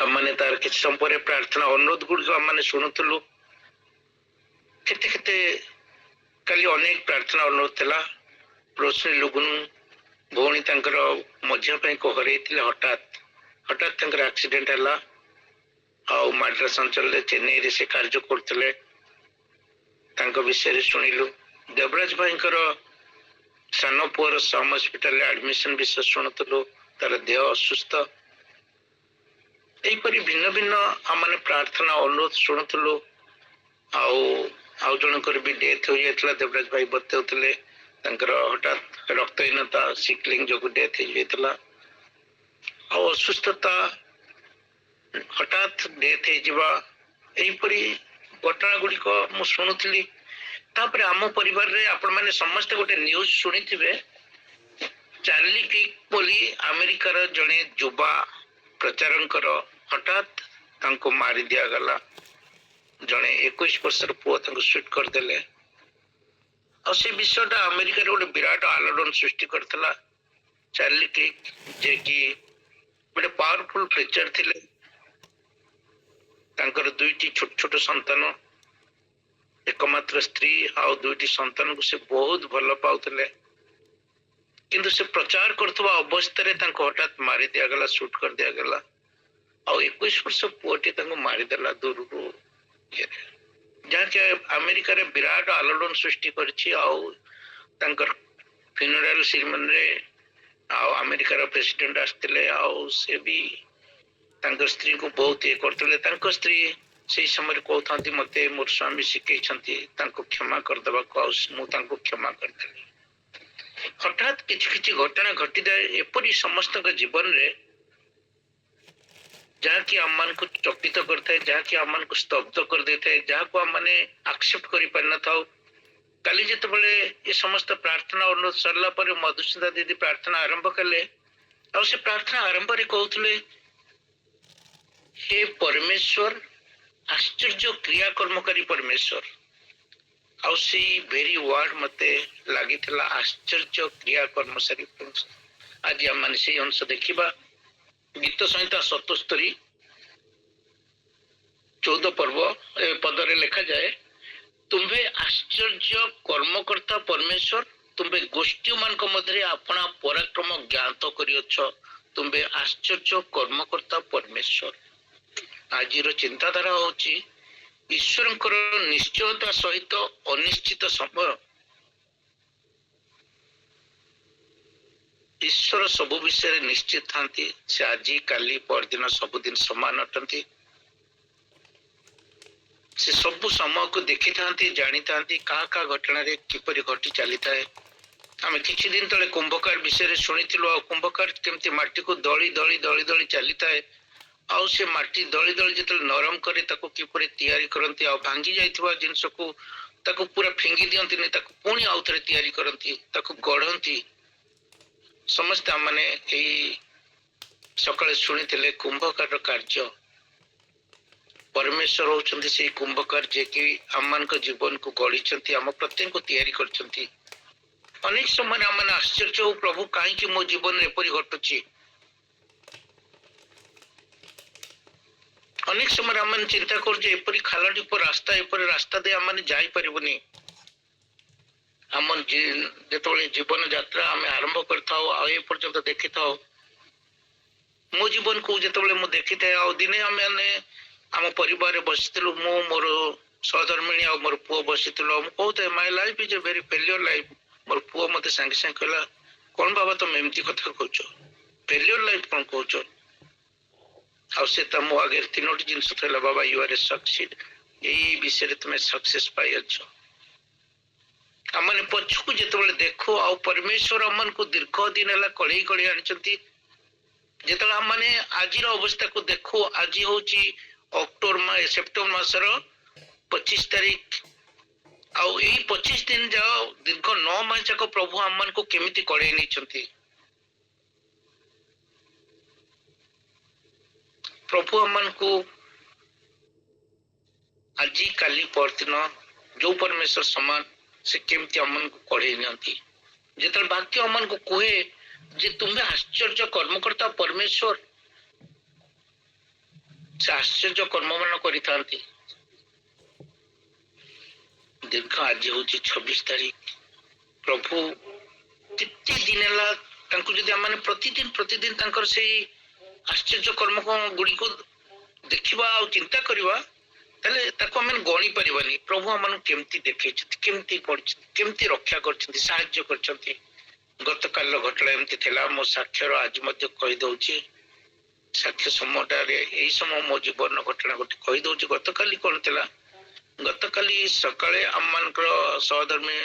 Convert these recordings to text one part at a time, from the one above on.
आम तार किसी समय पर प्रार्थना अनुरोध गुड़ आम शुणुलु केते केते काली अनेक प्रार्थना अनुरोध थिला। रोशनी लुगुन भौणी तांकर मझिया हरई हठात हठात एक्सीडेंट है आउ मद्रास अंचल चेन्नई रे से कार्य करते विषय शुणिलु। देवराज भाई सान पुअर सम हस्पिटाल एडमिशन विषय शुणुलु तार देह असुस्थ यहीपरि भिन्न भिन्न आम प्रार्थना अनुरोध शुणुलु। आउ जनकर भी डेथ हो जाता देवराज भाई बताते हठात रक्तहीनता सिकलिंग जो डेथ हो जाता असुस्थता हठात डेथ होपरी घटना गुड़िक मु शुणुली। तापर आम परिवार रे आपण माने समस्त गोटे न्यूज शुणी थे चार्ली किक बोली अमेरिकार जड़े युवा प्रचारंकर हठात तांको मारी दिया गला। जड़े 21 वर्षर पुओ तांको शूट करदेले से विषयटा अमेरिका गोटे विराट आलोड़न सृष्टि करता। चार्ली किक जे कि गोटे पावरफुल प्रेचर थिले तांकर दुईटी छोट छोट संतान एकमात्र स्त्री आउ दुईटी संतान को से बहुत भल पाउतले किंतु से प्रचार करथवा अवस्था हठात मारी दिया गला शूट कर दिया गला। आउ 21 वर्ष पुओटी मारी देला दूर जहाँकि अमेरिका रे विराट आलोड़न सृष्टि करछि। आउ तांकर फ्यूनरल सेरेमनी रे आउ अमेरिका रो प्रेसिडेंट आस्तिले आउ से भी तांकर स्त्री को बहुत ये करते। तांकर स्त्री से समय कहते मते मोर स्वामी शिखई क्षमा करदे मु क्षमा करदेली। हठात किछि घटना घटी जाए एपरी समस्त जीवन रे जहाँकि आम मान को चकित करता जहाँकि आम मान को स्तब्ध कर देता है जहाँ को आम मैंने एक्सेप्ट कर पार न था। काली जिते बड़े ये समस्त प्रार्थना अनुरोध सरला पर मधुसूदना दीदी प्रार्थना आरंभ कले और से प्रार्थना आरंभ रे कहते हे परमेश्वर आश्चर्य क्रिया कर्मकारी परमेश्वर आउ से भेरी वर्ड मते लगी आश्चर्य क्रिया कर्मचारी। आज आम मैंने से अंश देखा गीत संहिता 77 14 पर्व पदरे लिखा जाए तुम्हे आश्चर्य कर्मकर्ता परमेश्वर तुम्हे गोष्ठी मान मध्य अपना पराक्रम ज्ञात करियछ तुम्हे आश्चर्य कर्मकर्ता परमेश्वर। आज चिंताधारा होची ईश्वर निश्चयता सहित अनिश्चित समय ईश्वर सबु विषय निश्चित था से आज काली परदिन सबुदिन समान अटंती से सबु समय को देखी था जानी था क्या घटना किपरि घटी चली था। आम किछि दिन तले कुंभकार विषय शुणी कुंभकार केमती माटी को दली दली दली दली चली था आउ से माटी दली दली जो नरम करे ताको किपरि तैयारी करंती आ भांगी जाइथिबा जिंस को ताको पूरा फिंगी दियंती ताको पुणी आउ थरे तैयारी करंती ताको गढ़ंती। समस्त आमने सकाळे शुणी कुंभकार कार्य परमेश्वर होचंती से कुंभकार जे कि आम जीवन को गढ़ी आम प्रत्येक को तैयारी करछंती। अनेक समय आम आश्चर्य हो प्रभु कहीं मो जीवन एपरी घटुची। अनेक समय आम चिंता कर खालटी पर रास्ता दे आम जाई परिबनी। आम जिते जीवन यात्रा आम आरंभ करता देखी था मो जीवन को जिते मुझे देखी था दिने आम आम परिवार बसी मु मोर सहधर्मिणी आ मोर पुओ बसी कहते my life is a very failure life. मोर पुओ मत सांगे सांगे कहला कौन बाबा तुम एमती कथा कहछ फेल्योर लाइफ कौन कहछ मो आगे 3टी जिन बाबा यू आर ए सक्सीड यही विषय तुम्हें सक्सेस पाई अच्छ। आम पछकू जो देखो आ परमेश्वर आम को दीर्घ दिन है कड़े कड़े आनी जो आम आज अवस्था को देखो आज हूँ अक्टोबर सेप्टेम्बर मासर 25 तारीख आउ 25 दिन जाओ दीर्घ 9 मास जाक प्रभु आम को केमिति कड़े नहीं। प्रभु आम को आज काली परदिन जो परमेश्वर समान से केमती आमन को कढ़े नियंती जेतल वाक्य आमन को कहे जे तुम्हें आश्चर्य कर्मकर्ता परमेश्वर ସେ ଆଶ୍ଚର୍ଯ୍ୟ କର୍ମମାନ କରିଥାନ୍ତି। ଦୀର୍ଘ ଆଜି ହଉଛି 26 ତାରିଖ। ପ୍ରଭୁ କେତେ ଦିନ ହେଲା ତାଙ୍କୁ ଯଦି ଆମେ ପ୍ରତିଦିନ ତାଙ୍କର ସେଇ ଆଶ୍ଚର୍ଯ୍ୟ କର୍ମ ଗୁଡିକୁ ଦେଖିବା ଆଉ ଚିନ୍ତା କରିବା, ତାହେଲେ ତାକୁ ଆମେ ଗଣି ପାରିବାନି। ପ୍ରଭୁ ଆମମାନଙ୍କୁ କେମିତି ଦେଖେଇଛନ୍ତି, କେମିତି କରିଛନ୍ତି, କେମିତି ରକ୍ଷା କରିଛନ୍ତି, ସାହାଯ୍ୟ କରିଛନ୍ତି। ଗତକାଲିର ଘଟଣା ଏମିତି ଥିଲା। ମୋ ସାକ୍ଷ୍ୟର ଆଜି ମଧ୍ୟ କହିଦଉଛି। ସାକ୍ଷ୍ୟ ସମୟଟାରେ ଏଇ ସମୟ ମୋ ଜୀବନର ଘଟଣା ଗୋଟେ କହିଦଉଛି। ଗତକାଲି କଣ ଥିଲା, ଗତକାଲି ସକାଳେ ଆମମାନଙ୍କର ସହଧର୍ମୀ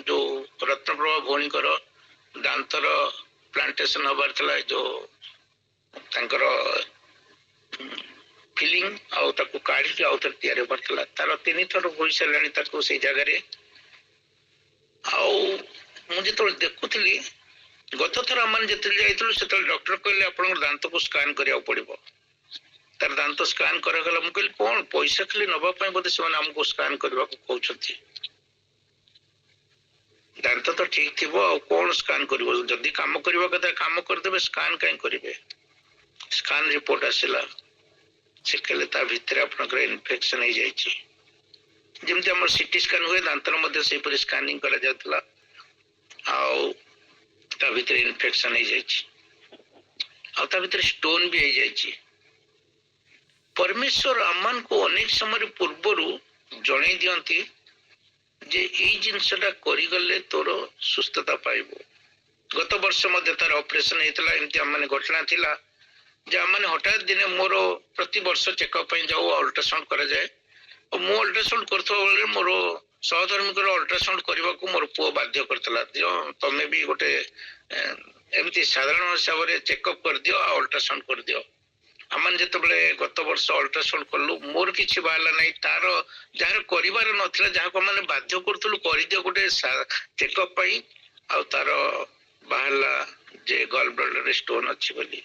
ଯୋଉ ରତ୍ନପ୍ରଭା ଭଉଣୀଙ୍କର ଦାନ୍ତର ପ୍ଲାଣ୍ଟେସନ ହବାର ଥିଲା। ଯୋଉ ତାଙ୍କର ଫିଲିଂ ଆଉ ତାକୁ କାଢିକି ଆଉ ଥରେ ତିଆରି ହବାର ଥିଲା। ତାର 3 ଥର ହୋଇସାରିଲାଣି ତାକୁ ସେଇ ଜାଗାରେ। ଆଉ ମୁଁ ଯେତେବେଳେ ଦେଖୁଥିଲି, ଗତ ଥର ଆମେ ଯେତେବେଳେ ଯାଇଥିଲୁ ସେତେବେଳେ ଡକ୍ଟର କହିଲେ ଆପଣଙ୍କର ଦାନ୍ତକୁ ସ୍କାନ କରିବାକୁ ପଡିବ। ତାର ଦାନ୍ତ ସ୍କାନ କରାଗଲା। ମୁଁ କହିଲି କଣ ପଇସା ଖାଲି ନବା ପାଇଁ ବୋଧେ ସେମାନେ ଆମକୁ ସ୍କାନ କରିବାକୁ କହୁଛନ୍ତି। ଦାନ୍ତ ତ ଠିକ ଥିବ, ଆଉ କଣ ସ୍କାନ କରିବ? ଯଦି କାମ କରିବା କଥା କାମ କରିଦେବେ, ସ୍କାନ କାହିଁ କରିବେ? ସ୍କାନ ରିପୋର୍ଟ ଆସିଲା, ସେ କହିଲେ ତା ଭିତରେ ଆପଣଙ୍କର ଇନଫେକ୍ସନ ହେଇଯାଇଛି। ଯେମିତି ଆମର ସିଟି ସ୍କାନ ହୁଏ, ଦାନ୍ତର ମଧ୍ୟ ସେହିପରି ସ୍କାନିଂ କରାଯାଉଥିଲା। ଆଉ ତା ଭିତରେ ଇନଫେକ୍ସନ ହେଇଯାଇଛି, ଆଉ ତା ଭିତରେ ଷ୍ଟୋନ ବି ହେଇଯାଇଛି। ପରମେଶ୍ୱର ଆମମାନଙ୍କୁ ଅନେକ ସମୟରେ ପୂର୍ବରୁ ଜଣେଇ ଦିଅନ୍ତି ଯେ ଏଇ ଜିନିଷଟା କରିଗଲେ ତୋର ସୁସ୍ଥତା ପାଇବ। ଗତ ବର୍ଷ ମଧ୍ୟ ତାର ଅପରେସନ ହେଇଥିଲା। ଏମିତି ଆମମାନେ ଘଟଣା ଥିଲା ଯେ ଆମମାନେ ହଠାତ୍ ଦିନେ, ମୋର ପ୍ରତିବର୍ଷ ଚେକଅପ୍ ପାଇଁ ଯାଉ, ଅଲ୍ଟ୍ରାସାଉଣ୍ଡ କରାଯାଏ। ଆଉ ମୁଁ ଅଲ୍ଟ୍ରାସାଉଣ୍ଡ କରୁଥିବା ବେଳେ ମୋର ସହଧର୍ମୀଙ୍କର ଅଲ୍ଟ୍ରାସାଉଣ୍ଡ କରିବାକୁ ମୋର ପୁଅ ବାଧ୍ୟ କରିଥିଲା, ତମେ ବି ଗୋଟେ ଏମିତି ସାଧାରଣ ହିସାବରେ ଚେକଅପ୍ କରିଦିଅ ଆଉ ଅଲ୍ଟ୍ରାସାଉଣ୍ଡ କରିଦିଅ। ଆମେ ଯେତେବେଳେ ଗତ ବର୍ଷ ଅଲ୍ଟ୍ରାସାଉଣ୍ଡ କଲୁ, ମୋର କିଛି ବାହାରିଲା ନାହିଁ। ତାର ଯାହାର କରିବାର ନଥିଲା, ଯାହାକୁ ଆମେ ବାଧ୍ୟ କରୁଥିଲୁ କରିଦିଅ ଗୋଟେ ଚେକଅପ୍ ପାଇଁ, ଆଉ ତାର ବାହାରିଲା ଯେ ଗଲ ବ୍ଲାଡରରେ ଷ୍ଟୋନ ଅଛି ବୋଲି।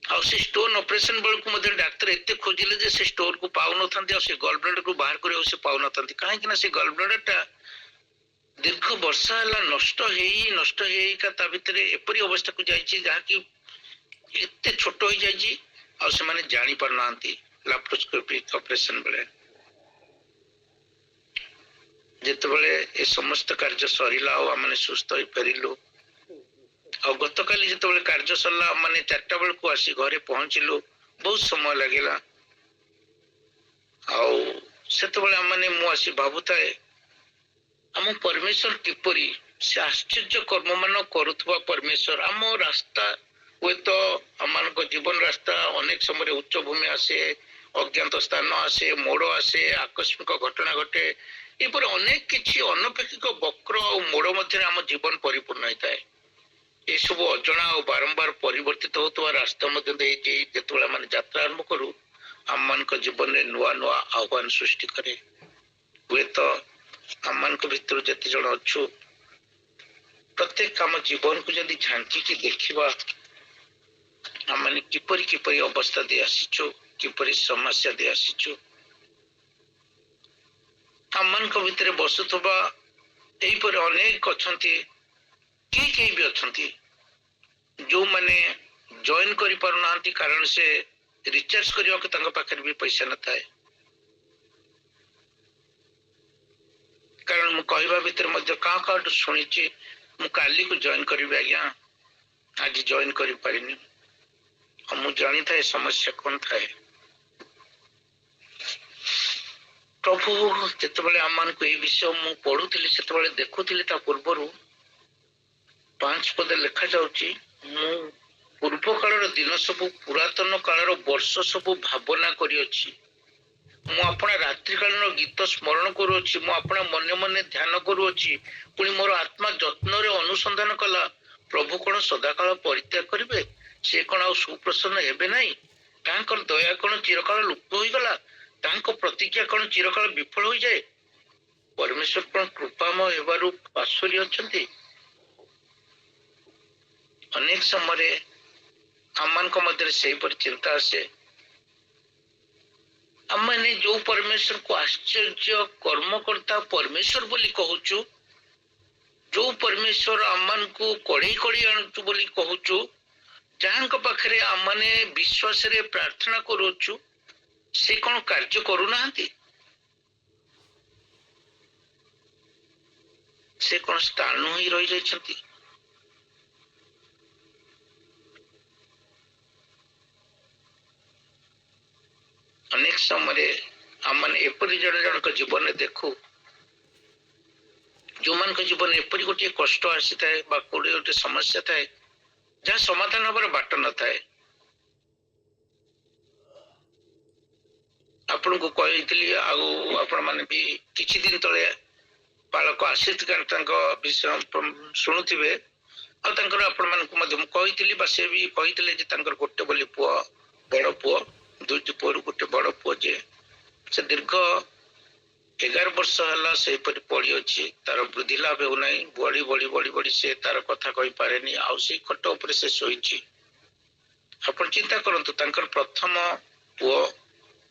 ଆଉ ସେ ଷ୍ଟୋନ ଅପରେସନ ବେଳକୁ ମଧ୍ୟ ଡାକ୍ତର ଏତେ ଖୋଜିଲେ ଯେ ସେ ଷ୍ଟୋନ କୁ ପାଉନଥାନ୍ତି, ଆଉ ସେ ଗଲ ବ୍ଲାଡର କୁ ବାହାର କରିବାକୁ ସେ ପାଉନଥାନ୍ତି। କାହିଁକି ନା ସେ ଗଲ ବ୍ଲାଡର ଟା ଦୀର୍ଘ ବର୍ଷ ହେଲା ନଷ୍ଟ ହେଇକା ତା ଭିତରେ ଏପରି ଅବସ୍ଥାକୁ ଯାଇଛି ଯାହାକି ଏତେ ଛୋଟ ହେଇଯାଇଛି, ଆଉ ସେମାନେ ଜାଣି ପାରୁନାହାନ୍ତି। ଲାପ୍ରୋସ୍କୋପି ଅପରେସନ ବେଳେ ଯେତେବେଳେ ଏ ସମସ୍ତ କାର୍ଯ୍ୟ ସରିଲା ଆଉ ଆମେ ସୁସ୍ଥ ହେଇ ଫେରିଲୁ, ଆଉ ଗତକାଲି ଯେତେବେଳେ କାର୍ଯ୍ୟ ସରିଲା, ମାନେ 4ଟା ବେଳକୁ ଆସି ଘରେ ପହଞ୍ଚିଲୁ, ବହୁତ ସମୟ ଲାଗିଲା। ଆଉ ସେତେବେଳେ ମୁଁ ଆସି ଭାବୁଥାଏ ଆମ ପରମେଶ୍ୱର କିପରି ସେ ଆଶ୍ଚର୍ଯ୍ୟ କର୍ମମାନ କରୁଥିବା ପରମେଶ୍ୱର। ଆମ ରାସ୍ତା ହୁଏତ ଆମମାନଙ୍କ ଜୀବନ ରାସ୍ତା ଅନେକ ସମୟରେ ଉଚ୍ଚଭୂମି ଆସେ, ଅଜ୍ଞାତ ସ୍ଥାନ ଆସେ, ମୋଡ ଆସେ, ଆକସ୍ମିକ ଘଟଣା ଘଟେ, ଏପରି ଅନେକ କିଛି ଅନପେକ୍ଷିକ ବକ୍ର ଆଉ ମୋଡ ମଧ୍ୟରେ ଆମ ଜୀବନ ପରିପୂର୍ଣ୍ଣ ହେଇଥାଏ। ଏସବୁ ଅଜଣା ଆଉ ବାରମ୍ବାର ପରିବର୍ତ୍ତିତ ହଉଥିବା ରାସ୍ତା ମଧ୍ୟ ଦେଇ ଯେତେବେଳେ ଆମେ ଯାତ୍ରା ଆରମ୍ଭ କରୁ, ଆମମାନଙ୍କ ଜୀବନରେ ନୂଆ ନୂଆ ଆହ୍ୱାନ ସୃଷ୍ଟି କରେ। ହୁଏତ ଆମମାନଙ୍କ ଭିତରୁ ଯେତେ ଜଣ ଅଛୁ, ପ୍ରତ୍ୟେକ ଆମ ଜୀବନକୁ ଯଦି ଝାଙ୍କିକି ଦେଖିବା, ଆମେ କିପରି ଅବସ୍ଥା ଦେଇ ଆସିଛୁ, କିପରି ସମସ୍ୟା ଦେଇ ଆସିଛୁ। ଆମମାନଙ୍କ ଭିତରେ ବସୁଥିବା ଏଇପରି ଅନେକ ଅଛନ୍ତି, କେହି ବି ଅଛନ୍ତି ଯୋଉମାନେ ଜଏନ କରିପାରୁନାହାନ୍ତି, କାରଣ ସେ ରିଚାର୍ଜ କରିବାକୁ ତାଙ୍କ ପାଖରେ ବି ପଇସା ନଥାଏ। କାରଣ ମୁଁ କହିବା ଭିତରେ ମଧ୍ୟ କାହାଠୁ ଶୁଣିଛି, ମୁଁ କାଲିକୁ ଜଏନ କରିବି ଆଜ୍ଞା, ଆଜି ଜଏନ କରିପାରିନି। ଆଉ ମୁଁ ଜାଣିଥାଏ ସମସ୍ୟା କଣ ଥାଏ। ପ୍ରଭୁ ଯେତେବେଳେ ଆମମାନଙ୍କୁ ଏଇ ବିଷୟ ମୁଁ ପଢୁଥିଲି, ସେତେବେଳେ ଦେଖୁଥିଲି ତା ପୂର୍ବରୁ 5 ପଦେ ଲେଖା ଯାଉଛି, ମୁଁ ପୂର୍ବ କାଳର ଦିନ ସବୁ, ପୁରାତନ କାଳର ବର୍ଷ ସବୁ ଭାବନା କରିଅଛି। ମୁଁ ଆପଣା ରାତ୍ରିକାଳୀନ ଗୀତ ସ୍ମରଣ କରୁଅଛି, ମୁଁ ଆପଣା ମନେ ମନେ ଧ୍ୟାନ କରୁଅଛି। ପୁଣି ମୋର ଆତ୍ମା ଯତ୍ନରେ ଅନୁସନ୍ଧାନ କଲା, ପ୍ରଭୁ କଣ ସଦାକାଳ ପରିତ୍ୟାଗ କରିବେ? ସେ କଣ ଆଉ ସୁପ୍ରସନ୍ନ ହେବେ ନାହିଁ? ତାଙ୍କର ଦୟା କଣ ଚିରକାଳ ଲୁପ୍ତ ହୋଇଗଲା? ତାଙ୍କ ପ୍ରତିଜ୍ଞା କଣ ଚିରକାଳ ବିଫଳ ହୋଇଯାଏ? ପରମେଶ୍ୱର କଣ କୃପାମୟ ହେବାରୁ ପାର୍ଶ୍ୱରୀ ଅଛନ୍ତି? ଅନେକ ସମୟରେ ଆମମାନଙ୍କ ମଧ୍ୟରେ ସେହିପରି ଚିନ୍ତା ଆସେ। ଆମେ ଯୋଉ ପରମେଶ୍ୱରକୁ ଆଶ୍ଚର୍ଯ୍ୟ କର୍ମକର୍ତ୍ତା ପରମେଶ୍ୱର ବୋଲି କହୁଛୁ, ଯୋଉ ପରମେଶ୍ୱର ଆମମାନଙ୍କୁ କଢେଇ ଆଣୁଛୁ ବୋଲି କହୁଛୁ, ଯାହାଙ୍କ ପାଖରେ ଆମମାନେ ବିଶ୍ୱାସରେ ପ୍ରାର୍ଥନା କରୁଛୁ ସେ କଣ କାର୍ଯ୍ୟ କରୁନାହାନ୍ତି? ସେ କଣ ସ୍ଥାଣୁ ହୋଇ ରହିଯାଇଛନ୍ତି? ଅନେକ ସମୟରେ ଆମମାନେ ଏପରି ଜଣେ ଜଣଙ୍କ ଜୀବନରେ ଦେଖୁ ଯୋଉମାନଙ୍କ ଜୀବନରେ ଏପରି ଗୋଟିଏ କଷ୍ଟ ଆସିଥାଏ ବା କୋଉଠି ଗୋଟେ ସମସ୍ୟା ଥାଏ ଯାହା ସମାଧାନ ହବାର ବାଟ ନଥାଏ। ଆପଣଙ୍କୁ କହିଥିଲି ଆଉ ଆପଣ ମାନେ ବି କିଛି ଦିନ ତଳେ ବାଳକ ଆଶିଷ ତାଙ୍କ ବିଷୟ ଶୁଣୁଥିବେ ଆଉ ତାଙ୍କର ଆପଣ ମାନଙ୍କୁ ମଧ୍ୟ ମୁଁ କହିଥିଲି ବା ସେ ବି କହିଥିଲେ ଯେ ତାଙ୍କର ଗୋଟେ ବୋଲି ପୁଅ, ବଡ ପୁଅ, ଦୁଇଟି ପୁଅରୁ ଗୋଟେ ବଡ ପୁଅ ଯେ ସେ ଦୀର୍ଘ 11 ବର୍ଷ ହେଲା ସେହିପରି ପଡି ଅଛି, ତାର ବୃଦ୍ଧି ଲାଭ ହେଉନାହିଁ, ବଢି ବଢି ବଢି ବଢି ସେ ତାର କଥା କହିପାରେନି, ଆଉ ସେଇ ଖଟ ଉପରେ ସେ ଶୋଇଛି। ଆପଣ ଚିନ୍ତା କରନ୍ତୁ ତାଙ୍କର ପ୍ରଥମ ପୁଅ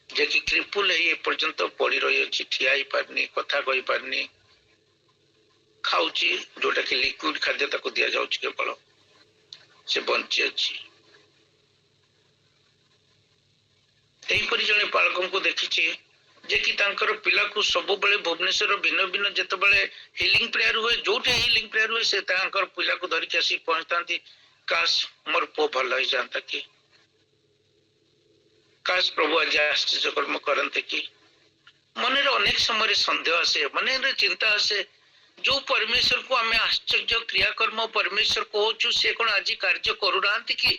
ଯେ କି କ୍ରିପୁଲ ହେଇ ଏପର୍ଯ୍ୟନ୍ତ ପଡି ରହିଅଛି, ଠିଆ ହେଇପାରୁନି, କଥା କହିପାରୁନି, ଖାଉଛି ଯୋଉଟା କି ଲିକ୍ୱିଡ ଖାଦ୍ୟ ତାକୁ ଦିଆଯାଉଛି କେବଳ, ସେ ବଞ୍ଚି ଅଛି। ଏହିପରି ଜଣେ ବାଳକଙ୍କୁ ଦେଖିଛି ଯେ କି ତାଙ୍କର ପିଲାକୁ ସବୁବେଳେ ଭୁବନେଶ୍ୱର ଭିନ୍ନ ଭିନ୍ନ ଯେତେବେଳେ ହିଲିଂ ପ୍ରେୟାର ହୁଏ, ଯୋଉଠି ହିଲିଂ ପ୍ରେୟାର ହୁଏ ସେ ତାଙ୍କର ପିଲାକୁ ଧରିକି ଆସି ପହଞ୍ଚିଥାନ୍ତି, କାଶ ମୋର ପୁଅ ଭଲ ହେଇଯାଆନ୍ତା କି, କାଶ ପ୍ରଭୁ ଆଜି ଆଶ୍ଚର୍ଯ୍ୟ କର୍ମ କରନ୍ତେ କି। ମନରେ ଅନେକ ସମୟରେ ସନ୍ଦେହ ଆସେ, ମନରେ ଚିନ୍ତା ଆସେ, ଯୋଉ ପରମେଶ୍ୱରକୁ ଆମେ ଆଶ୍ଚର୍ଯ୍ୟ କ୍ରିୟାକର୍ମ ପରମେଶ୍ୱର କହୁଛୁ ସେ କଣ ଆଜି କାର୍ଯ୍ୟ କରୁନାହାନ୍ତି କି?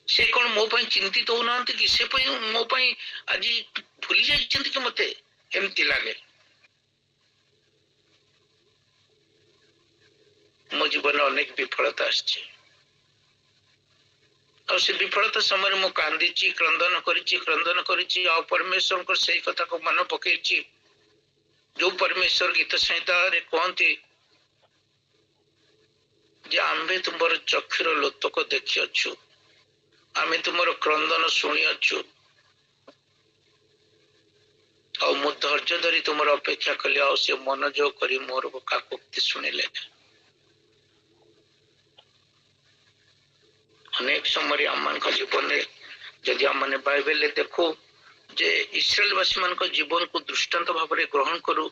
ସେ କଣ ମୋ ପାଇଁ ଚିନ୍ତିତ ହଉନାହାନ୍ତି କି? ସେ ପାଇଁ ମୋ ପାଇଁ ଆଜି ଭୁଲି ଯାଇଛନ୍ତି କି? ମତେ ଏମିତି ଲାଗେ। ମୋ ଜୀବନରେ ଅନେକ ବିଫଳତା ଆସିଛି ଆଉ ସେ ବିଫଳତା ସମୟରେ ମୁଁ କାନ୍ଦିଛି, କ୍ରନ୍ଦନ କରିଛି ଆଉ ପରମେଶ୍ୱରଙ୍କ ସେଇ କଥାକୁ ମନେ ପକେଇଛି ଯୋଉ ପରମେଶ୍ୱର ଗୀତ ସଂହିତାରେ କହନ୍ତି ଯେ ଆମ୍ଭେ ତୁମର ଚକ୍ଷୁର ଲୋତକ ଦେଖିଅଛୁ, ଆମେ ତୁମର କ୍ରନ୍ଦନ ଶୁଣିଅଛୁ ଆଉ ମୁଁ ଧୈର୍ଯ୍ୟ ଧରି ତୁମର ଅପେକ୍ଷା କଲି, ଆଉ ସେ ମନୋଯୋଗ କରି ମୋର କାକୁକ୍ତି ଶୁଣିଲେ। ଅନେକ ସମୟରେ ଆମମାନଙ୍କ ଜୀବନରେ ଯଦି ଆମମାନେ ବାଇବେଲରେ ଦେଖୁ ଯେ ଇସ୍ରାଏଲ ବାସୀ ମାନଙ୍କ ଜୀବନକୁ ଦୃଷ୍ଟାନ୍ତ ଭାବରେ ଗ୍ରହଣ କରୁ,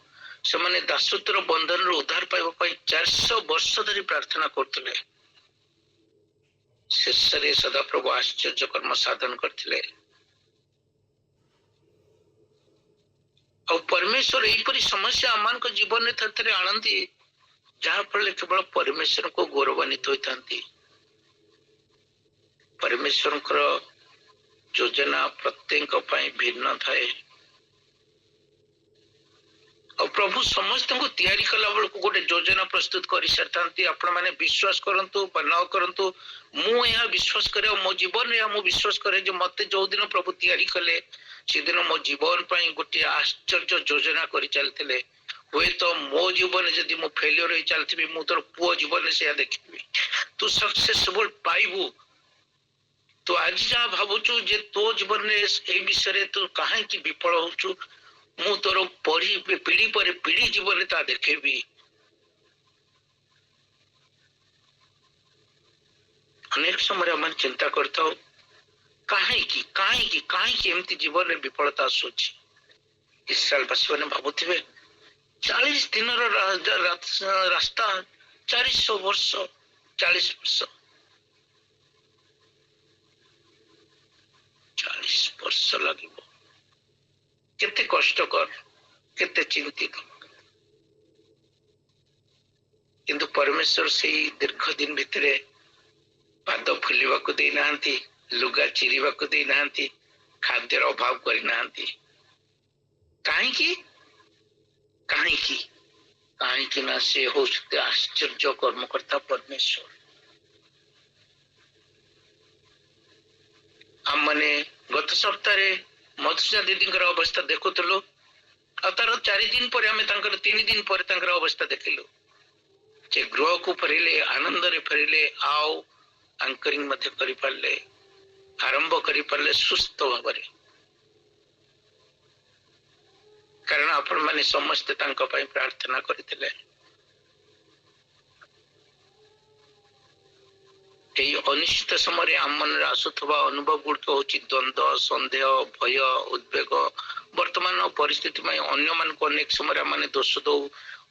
ସେମାନେ ଦାସତ୍ୱର ବନ୍ଧନରୁ ଉଦ୍ଧାର ପାଇବା ପାଇଁ 400 ବର୍ଷ ଧରି ପ୍ରାର୍ଥନା କରୁଥିଲେ, ଶେଷରେ ସଦାପ୍ରଭୁ ଆଶ୍ଚର୍ଯ୍ୟ କର୍ମ ସାଧନ କରିଥିଲେ। ଆଉ ପରମେଶ୍ୱର ଏହିପରି ସମସ୍ୟା ଆମମାନଙ୍କ ଜୀବନରେ ଥରେ ଥରେ ଆଣନ୍ତି ଯାହା ଫଳରେ କେବଳ ପରମେଶ୍ୱରଙ୍କୁ ଗୌରବାନ୍ୱିତ ହୋଇଥାନ୍ତି। ପରମେଶ୍ୱରଙ୍କର ଯୋଜନା ପ୍ରତ୍ୟେକ ପାଇଁ ଭିନ୍ନ ଥାଏ ଆଉ ପ୍ରଭୁ ସମସ୍ତଙ୍କୁ ତିଆରି କଲା ବେଳକୁ ଗୋଟେ ଯୋଜନା ପ୍ରସ୍ତୁତ କରିସାରିଥାନ୍ତି। ଆପଣ ମାନେ ବିଶ୍ୱାସ କରନ୍ତୁ ବା ନ କରନ୍ତୁ, ମୁଁ ଏହା ବିଶ୍ୱାସ କରେ ଆଉ ମୋ ଜୀବନରେ ଏହା ମୁଁ ବିଶ୍ୱାସ କରେ ଯେ ମତେ ଯୋଉଦିନ ପ୍ରଭୁ ତିଆରି କଲେ ସେଦିନ ମୋ ଜୀବନ ପାଇଁ ଗୋଟିଏ ଆଶ୍ଚର୍ଯ୍ୟ ଯୋଜନା କରି ଚାଲିଥିଲେ। ହୁଏତ ମୋ ଜୀବନରେ ଯଦି ମୁଁ ଫେଲିୟର ହେଇ ଚାଲିଥିବି, ମୁଁ ତୋର ପୁଅ ଜୀବନରେ ସେୟା ଦେଖିବି, ତୁ ସକ୍ସେସଫୁଲ ପାଇବୁ। ତୁ ଆଜି ଯାହା ଭାବୁଛୁ ଯେ ତୋ ଜୀବନରେ ଏଇ ବିଷୟରେ ତୁ କାହିଁକି ବିଫଳ ହଉଛୁ, ମୁଁ ତୋର ପିଢି ପରେ ପିଢି ଜୀବନରେ ତା ଦେଖେଇବି। ଅନେକ ସମୟରେ ଆମେ ଚିନ୍ତା କରିଥାଉ କାହିଁକି କାହିଁକି କାହିଁକି ଏମିତି ଜୀବନରେ ବିଫଳତା ଆସୁଛି। ଇସ୍ରାଏଲ ବାସୀମାନେ ଭାବୁଥିବେ 40 ଦିନର ରାସ୍ତା 400 ବର୍ଷ, 40 ବର୍ଷ, 40 ବର୍ଷ ଲାଗିବ, କେତେ କଷ୍ଟକର, କେତେ ଚିନ୍ତିତ। କିନ୍ତୁ ପରମେଶ୍ୱର ସେଇ ଦୀର୍ଘ ଦିନ ଭିତରେ ପାଦ ଫୁଲିବାକୁ ଦେଇନାହାନ୍ତି, ଲୁଗା ଚିରିବାକୁ ଦେଇନାହାନ୍ତି, ଖାଦ୍ୟର ଅଭାବ କରିନାହାନ୍ତି। କାହିଁକି କାହିଁକି କାହିଁକି ନା ସେ ହଉଛନ୍ତି ଆଶ୍ଚର୍ଯ୍ୟ କର୍ମକର୍ତ୍ତା ପରମେଶ୍ୱର। ଆମମାନେ ଗତ ସପ୍ତାହରେ ମଧୁସୂଦନ ଦିଦିଙ୍କର ଅବସ୍ଥା ଦେଖୁଥିଲୁ ଆଉ ତାର 4 ଦିନ ପରେ ଆମେ ତାଙ୍କର 3 ଦିନ ପରେ ତାଙ୍କର ଅବସ୍ଥା ଦେଖିଲୁ। ସେ ଗୃହକୁ ଫେରିଲେ, ଆନନ୍ଦରେ ଫେରିଲେ ଆଉ ଆଙ୍କରିଂ ମଧ୍ୟ କରିପାରିଲେ, ଆରମ୍ଭ କରିପାରିଲେ ସୁସ୍ଥ ଭାବରେ। କାରଣ ଆପଣ ମାନେ ସମସ୍ତେ ତାଙ୍କ ପାଇଁ ପ୍ରାର୍ଥନା କରିଥିଲେ। এই ଅନିଶ୍ଚିତ ସମୟରେ ଆମ ମନରେ ଆସୁଥିବା ଅନୁଭବ ଗୁଡ଼ିକ ହେଉଛି ଦ୍ୱନ୍ଦ୍ୱ, ସନ୍ଦେହ, ଭୟ, ଉଦ୍ବେଗ। ବର୍ତ୍ତମାନ ପରିସ୍ଥିତି ପାଇଁ ଅନ୍ୟମାନଙ୍କୁ ଅନେକ ସମୟରେ ଆମେ ଦୋଷ ଦଉ,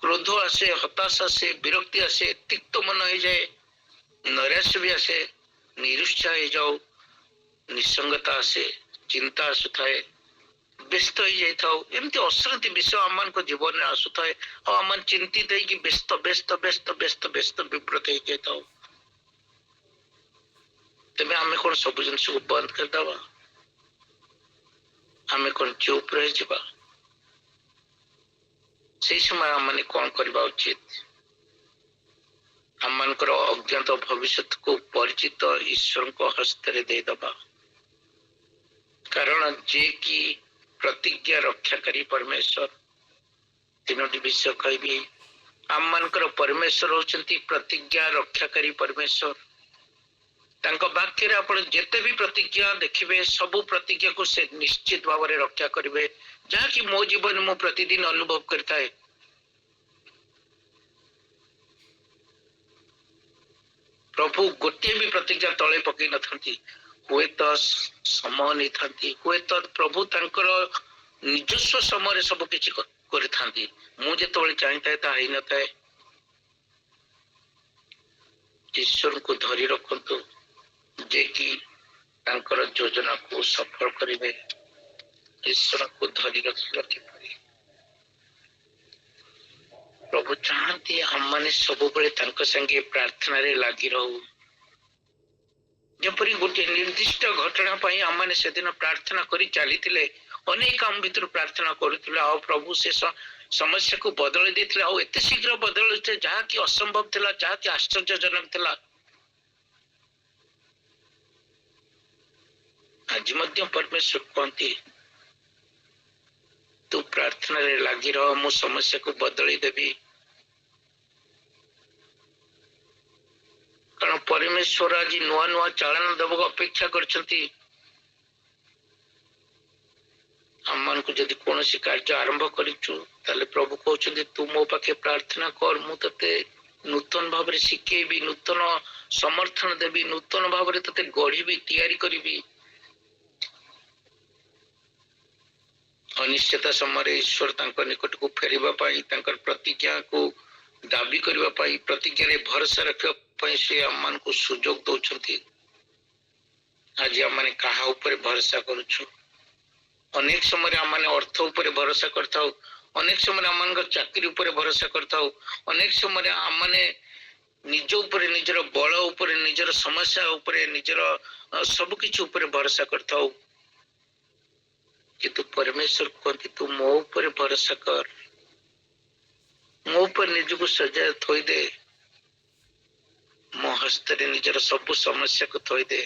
କ୍ରୋଧ ଆସେ, ହତାଶ ଆସେ, ବିରକ୍ତି ଆସେ, ତିକ୍ତ ମନ ହେଇଯାଏ, ନୈରାଶ୍ୟ ବି ଆସେ, ନିରୁତ୍ସାହ ହେଇଯାଉ, ନିଃସଙ୍ଗତା ଆସେ, ଚିନ୍ତା ଆସୁଥାଏ, ବ୍ୟସ୍ତ ହେଇଯାଇଥାଉ। ଏମିତି ଅଶାନ୍ତି ବିଷୟ ଆମମାନଙ୍କ ଜୀବନରେ ଆସୁଥାଏ ଆଉ ଆମେ ଚିନ୍ତିତ ହେଇକି ବ୍ୟସ୍ତ ବ୍ୟସ୍ତ ବ୍ୟସ୍ତ ବ୍ୟସ୍ତ ବ୍ୟସ୍ତ ବିବ୍ରତ ହେଇଯାଇଥାଉ। ତେବେ ଆମେ କଣ ସବୁ ଜିନିଷକୁ ବନ୍ଦ କରିଦବା? ଆମେ କଣ ଚୁପ ରହିଯିବା? ସେଇ ସମୟ ଆମେ କଣ କରିବା ଉଚିତ? ଆମମାନଙ୍କର ଅଜ୍ଞାତ ଭବିଷ୍ୟତକୁ ପରିଚିତ ଈଶ୍ୱରଙ୍କ ହସ୍ତରେ ଦେଇଦବା। କାରଣ ଯିଏ କି ପ୍ରତିଜ୍ଞା ରକ୍ଷାକାରୀ ପରମେଶ୍ୱର। ତିନୋଟି ବିଷୟ କହିବି। ଆମମାନଙ୍କର ପରମେଶ୍ୱର ହଉଛନ୍ତି ପ୍ରତିଜ୍ଞା ରକ୍ଷାକାରୀ ପରମେଶ୍ୱର। ତାଙ୍କ ବାକ୍ୟରେ ଆପଣ ଯେତେ ବି ପ୍ରତିଜ୍ଞା ଦେଖିବେ, ସବୁ ପ୍ରତିଜ୍ଞାକୁ ସେ ନିଶ୍ଚିତ ଭାବରେ ରକ୍ଷା କରିବେ, ଯାହାକି ମୋ ଜୀବନରେ ମୁଁ ପ୍ରତିଦିନ ଅନୁଭବ କରିଥାଏ। ପ୍ରଭୁ ଗୋଟିଏ ବି ପ୍ରତିଜ୍ଞା ତଳେ ପକେଇ ନଥାନ୍ତି, ହୁଏତ ସମୟ ନେଇଥାନ୍ତି, ହୁଏତ ପ୍ରଭୁ ତାଙ୍କର ନିଜସ୍ୱ ସମୟରେ ସବୁ କିଛି କରିଥାନ୍ତି। ମୁଁ ଯେତେବେଳେ ଚାହିଁଥାଏ ତାହା ହେଇନଥାଏ। ଈଶ୍ୱରଙ୍କୁ ଧରି ରଖନ୍ତୁ, ଯେ କି ତାଙ୍କର ଯୋଜନାକୁ ସଫଳ କରିବେ। ଈଶ୍ୱରଙ୍କୁ ଧରି ରଖିବା କିପରି? ପ୍ରଭୁ ଚାହାନ୍ତି ଆମମାନେ ସବୁବେଳେ ତାଙ୍କ ସାଙ୍ଗେ ପ୍ରାର୍ଥନାରେ ଲାଗି ରହୁ। ଯେପରି ଗୋଟିଏ ନିର୍ଦ୍ଦିଷ୍ଟ ଘଟଣା ପାଇଁ ଆମମାନେ ସେଦିନ ପ୍ରାର୍ଥନା କରି ଚାଲିଥିଲେ, ଅନେକ ଆମ ଭିତରୁ ପ୍ରାର୍ଥନା କରୁଥିଲେ, ଆଉ ପ୍ରଭୁ ସେ ସମସ୍ୟାକୁ ବଦଳେଇ ଦେଇଥିଲେ, ଆଉ ଏତେ ଶୀଘ୍ର ବଦଳେଇଥିଲେ ଯାହାକି ଅସମ୍ଭବ ଥିଲା, ଯାହାକି ଆଶ୍ଚର୍ଯ୍ୟଜନକ ଥିଲା। ଆଜି ମଧ୍ୟ ପରମେଶ୍ୱର କୁହନ୍ତି, ତୁ ପ୍ରାର୍ଥନାରେ ଲାଗି ରହ, ମୁଁ ସମସ୍ୟାକୁ ବଦଳେଇ ଦେବି। କାରଣ ପରମେଶ୍ୱର ଆଜି ନୂଆ ନୂଆ ଚାଳନା ଦେବାକୁ ଅପେକ୍ଷା କରିଛନ୍ତି। ଆମମାନଙ୍କୁ ଯଦି କୌଣସି କାର୍ଯ୍ୟ ଆରମ୍ଭ କରିଛୁ, ତାହେଲେ ପ୍ରଭୁ କହୁଛନ୍ତି ତୁ ମୋ ପାଖେ ପ୍ରାର୍ଥନା କର, ମୁଁ ତତେ ନୂତନ ଭାବରେ ଶିଖେଇବି, ନୂତନ ସମର୍ଥନ ଦେବି, ନୂତନ ଭାବରେ ତତେ ଗଢିବି, ତିଆରି କରିବି। ଅନିଶ୍ଚିତ ସମୟରେ ଈଶ୍ୱର ତାଙ୍କ ନିକଟକୁ ଫେରିବା ପାଇଁ, ତାଙ୍କର ପ୍ରତିଜ୍ଞାକୁ ଦାବି କରିବା ପାଇଁ, ପ୍ରତିଜ୍ଞାରେ ଭରସା ରଖିବା ପାଇଁ ସେ ଆମମାନଙ୍କୁ ସୁଯୋଗ ଦଉଛନ୍ତି। ଆଜି ଆମମାନେ କାହା ଉପରେ ଭରସା କରୁଛୁ? ଅନେକ ସମୟରେ ଆମମାନେ ଅର୍ଥ ଉପରେ ଭରସା କରିଥାଉ, ଅନେକ ସମୟରେ ଆମମାନଙ୍କ ଚାକିରି ଉପରେ ଭରସା କରିଥାଉ, ଅନେକ ସମୟରେ ଆମମାନେ ନିଜ ଉପରେ, ନିଜର ବଳ ଉପରେ, ନିଜର ସମସ୍ୟା ଉପରେ, ନିଜର ସବୁ କିଛି ଉପରେ ଭରସା କରିଥାଉ। କିନ୍ତୁ ପରମେଶ୍ୱର କୁହନ୍ତି ତୁ ମୋ ଉପରେ ଭରସା କର, ମୋ ଉପରେ ନିଜକୁ ସଜାୟ ଥୋଇଦେ, ମୋ ହସ୍ତରେ ନିଜର ସବୁ ସମସ୍ୟାକୁ ଥୋଇଦେ,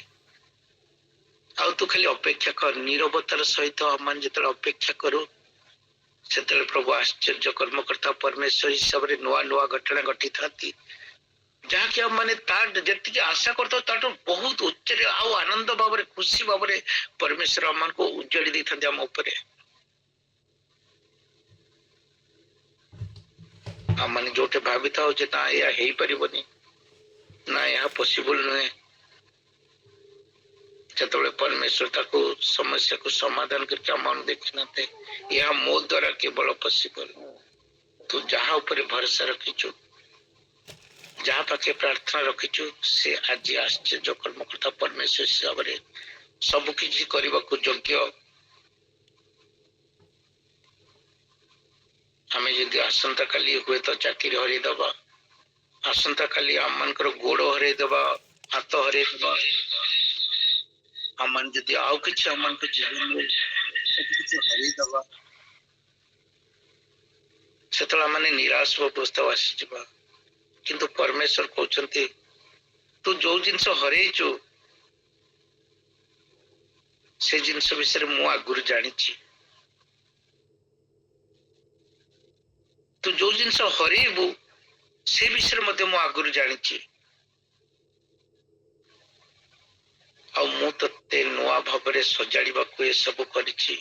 ଆଉ ତୁ ଖାଲି ଅପେକ୍ଷା କର। ନିରବତାର ସହିତ ଆମେ ଯେତେବେଳେ ଅପେକ୍ଷା କରୁ, ସେତେବେଳେ ପ୍ରଭୁ ଆଶ୍ଚର୍ଯ୍ୟ କର୍ମକର୍ତ୍ତା ପରମେଶ୍ୱର ହିସାବରେ ନୂଆ ନୂଆ ଘଟଣା ଘଟିଥାନ୍ତି, ଯାହାକି ଆମମାନେ ତା ଯେତିକି ଆଶା କରିଥାଉ ତାଠୁ ବହୁତ ଉଚ୍ଚରେ ଆଉ ଆନନ୍ଦ ଭାବରେ, ଖୁସି ଭାବରେ ପରମେଶ୍ୱର ଆମମାନଙ୍କୁ ଉଜାଡି ଦେଇଥାନ୍ତି ଆମ ଉପରେ। ଆମମାନେ ଯୋଉଠି ଭାବିଥାଉ ଯେ ନା ଏହା ହେଇପାରିବନି, ନା ଏହା ପସିବୁଲ ନୁହେଁ, ଯେତେବେଳେ ପରମେଶ୍ୱର ତାକୁ ସମସ୍ୟାକୁ ସମାଧାନ କରିକି ଆମମାନଙ୍କୁ ଦେଖିନଥାଏ, ଏହା ମୋ ଦ୍ଵାରା କେବଳ ପସିବଲ। ତୁ ଯାହା ଉପରେ ଭରସା ରଖିଛୁ, ଯାହା ପାଖେ ପ୍ରାର୍ଥନା ରଖିଛୁ, ସେ ଆଜି ଆଶ୍ଚର୍ଯ୍ୟ କର୍ମକର୍ତ୍ତା ପରମେଶ୍ୱର ହିସାବରେ ସବୁ କିଛି କରିବାକୁ ଯୋଗ୍ୟ। ଆମେ ଯଦି ଆସନ୍ତା କାଲି ହୁଏତ ଚାକିରି ହରେଇଦବା, ଆସନ୍ତା କାଲି ଆମମାନଙ୍କର ଗୋଡ ହରେଇଦବା, ହାତ ହରେଇଦବା, ଆମମାନେ ଯଦି ଆଉ କିଛି ଆମମାନଙ୍କ ଜୀବନରେ ସବୁ କିଛି ହରେଇଦବା, ସେତେବେଳେ ଆମେ ନିରାଶ ଅବସ୍ଥାକୁ ଆସିଯିବା। କିନ୍ତୁ ପରମେଶ୍ୱର କହୁଛନ୍ତି ତୁ ଯୋଉ ଜିନିଷ ହରେଇଛୁ, ସେ ଜିନିଷ ବିଷୟରେ ମୁଁ ଆଗରୁ ଜାଣିଛି। ତୁ ଯୋଉ ଜିନିଷ ହରେଇବୁ, ସେ ବିଷୟରେ ମଧ୍ୟ ମୁଁ ଆଗରୁ ଜାଣିଛି, ଆଉ ମୁଁ ତତେ ନୂଆ ଭାବରେ ସଜାଡିବାକୁ ଏସବୁ କରିଛି।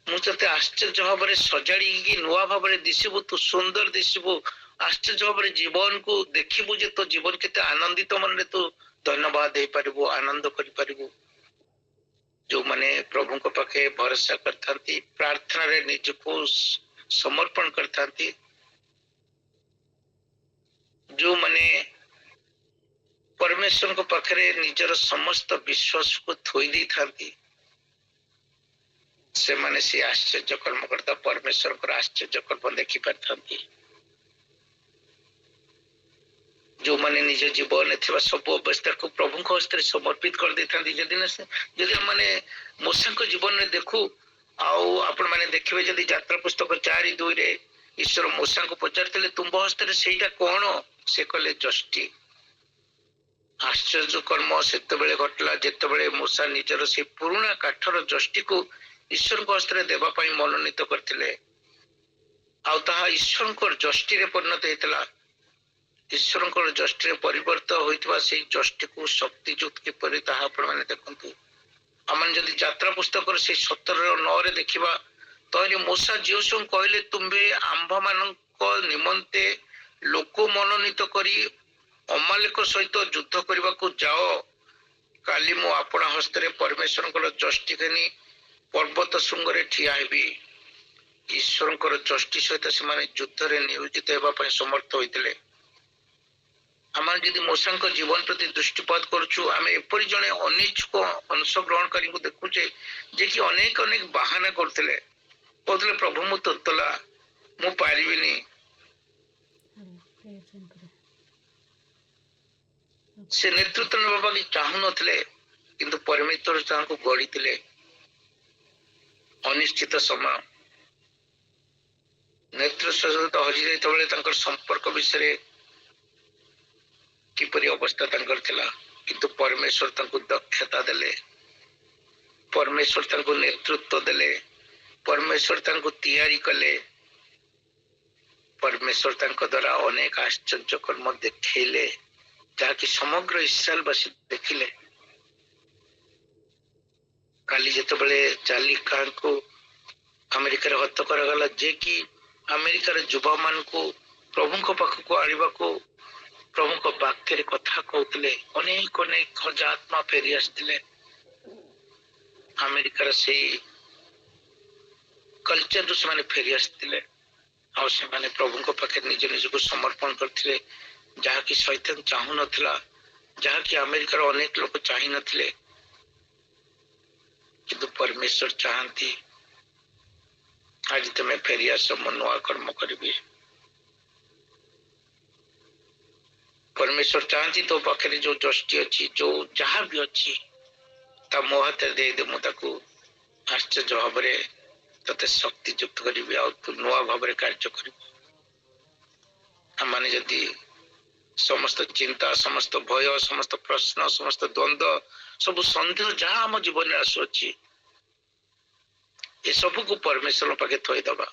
ମୁଁ ତତେ ଆଶ୍ଚର୍ଯ୍ୟ ଭାବରେ ସଜାଡିକି ନୂଆ ଭାବରେ ଦିଶିବୁ, ତୁ ସୁନ୍ଦର ଦିଶିବୁ, आश्चर्य भाव जीवन को देखिबु जे तो जीवन केते आनंदित मन तू धन्यवाद दे पारिबु आनंद करि पारिबु जो माने प्रभु को पाखे भरोसा करथांती प्रार्थना रे निज को समर्पण करथांती जो माने परमेश्वर को पाखे निजर समस्त विश्वास को थोई दी थांती से माने से आश्चर्य कर्म करता परमेश्वर को आश्चर्य कर्म देखि पारथांती जो माने निज जीवन थिबा सब अवस्था को प्रभु को हस्ते समर्पित कर देथांती जदि माने मूसा को जीवन में देखू आउ आपण माने देखिबे जदि यात्रा पुस्तक 4:2 रे ईश्वर मूसा को पचारथिले तुम हस्ते सेटा कोन से कहले जष्टि आश्चर्य कर्म सेतबेले घटला जेतबेले मूसा निजर से पुराना काठर जष्टि को ईश्वर को हस्ते देबा पई मनोनीत करथिले आउ ताहा ईश्वर को जष्टि रे परिणत हेतला ईश्वर को जष्टि रे परिवर्तन होइतबा से जष्टि को शक्ति युक्त के परि ताहा आपण माने देखंतु अमन जदि यात्रा पुस्तक से 17:9 रे देखिबा तोरे मूसा जियोसु कहले तुम्बे आंभ मानक निमंते लोक मनोनीत करी अमालेक सहित युद्ध करबा को जाओ काली मु आपण हस्ते परमेश्वर को जष्टि घनी पर्वत शृंग रे ठिया हेबी ईश्वर को जष्टि सहित से माने युद्ध रे नियोजित हेबा पय समर्थ होइतले आम जदि मूसा जीवन प्रति दृष्टिपात करुचु आम एपरी जड़े अनिच्छुक अंशग्रहणकारी को देखुचे जे कि अनेक अनेक बाहाना करते कहते प्रभु मु तोतला मु पारिबिनी से नेतृत्व नेबा कि चाहू नथिले किंतु परमेश्वर तांको गढ़ी अनिश्चित समय नेतृत्व सहित हरि जाइतबेले संपर्क विषय किपरि अवस्था थिला किंतु परमेश्वर तांको दक्षता देले परमेश्वर तांको नेतृत्व देले परमेश्वर तांको तैयारी कले परमेश्वर तांको द्वारा अनेक आश्चर्य कर्म देखैले ताकि समग्र इस्राएल वासी देखिले काली जेतबेले चार्ली कान को अमेरिका रे हत्या करगला जे कि अमेरिका रे युवा मान को प्रभु को पाख को आनिबा को प्रभु को वाक्य कथा कहते अनेक अनेक हजार आत्मा फेरी आसते अमेरिकार से कल्चर से फेरी आसते प्रभु को पाखे निज निज को समर्पण करते जहा कि शैतान चाहू नथिला जहा कि अमेरिकार अनेक लोग चाही नथिले किंतु परमेश्वर चाहती आज तुम्हें फेरी आस मो नुआ कर्म करी परमेश्वर चाहती तो पाखे जो दृष्टि अच्छी जो जहाँ भी अच्छी ता मो हाथ दे दे मुझे आश्चर्य भाव ते शक्ति युक्त करी तू नुआ भाव कार्य कर जदि समस्त चिंता समस्त भय समस्त प्रश्न समस्त द्वंद्व सब सन्देह जहाँ आम जीवन में आसुची ये सब को परमेश्वर पाखे थईदबा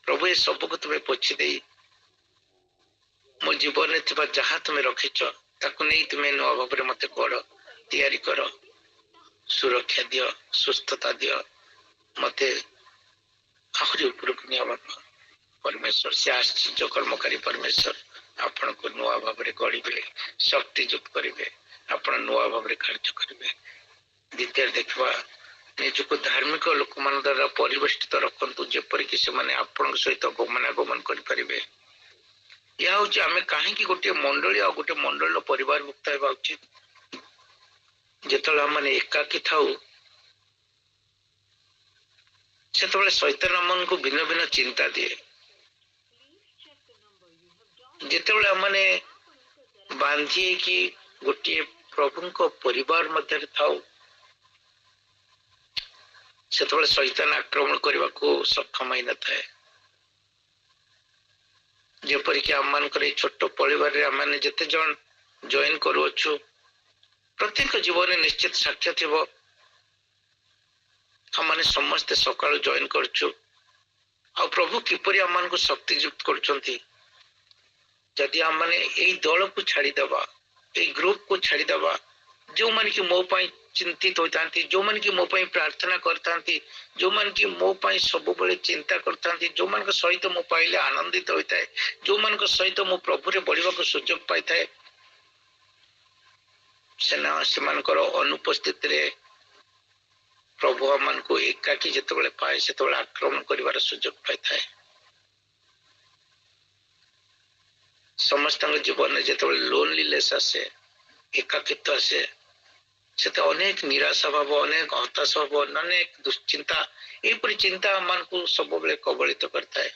प्रभु ये सब को तुम्हें पोछि दे मो जीवन में जहाँ तुम्हें रखिच ताकू नहीं तुम्हें नुआ भाव मत गढ़ तैयारी कर सुरक्षा दियो सुस्थता दियो मत आहरी उपरक निया बापा परमेश्वर से आश्चर्य कर्मकारी परमेश्वर आपण को नुआ भाव गढ़े शक्ति युक्त करेंगे आपण नुआ भाव कार्य करेंगे द्वितीय देखा निजक धार्मिक लोक मान द्वारा परिवेष्टित रखु जेपरिक से आपण सहित गमनागमन करें यह हूँ आम कहीं गोटे मंडली आ गोटे मंडल परिवार मुक्त होगा उचित जिते मैंने एकाकी था से शैतान आम को भिन्न भिन्न चिंता दिए जिते मैंने बांधी कि गोटे प्रभु को परिवार मध्य था से शैतान आक्रमण करने को सक्षम ही न था जेपरिक आम मान छोट परिवार आम जिते जन जॉइन करुचु प्रत्येक जीवन निश्चित साक्ष्य थी आम समस्ते सकाल जॉइन करचु आ प्रभु किपरि आम को शक्ति युक्त करदी आम मैंने दल को छाड़ीदबा ग्रुप को छाड़ीदबा जो मान कि मो चिंतित होता जो मन की मो पाई प्रार्थना करता जो मन की मो पाई सब बड़े चिंता करता जो मन सहित मु पाइले आनंदित होता है जो मन सहित मु प्रभु रे बढ़िबा को सुयोग पाई थाए सेमानकर अनुपस्थित रे प्रभु मन को एकाकी जिते पाए से आक्रमण कर सुयोग पाई थाए समस्त जीवन में जिते लोनलीनेस आसे एकाकित्व आसे से अनेक निराशा भाव अनेक हताश भाव अनेक दुश्चिंता यहपरी चिंता मान को सब बेले कबलित करता है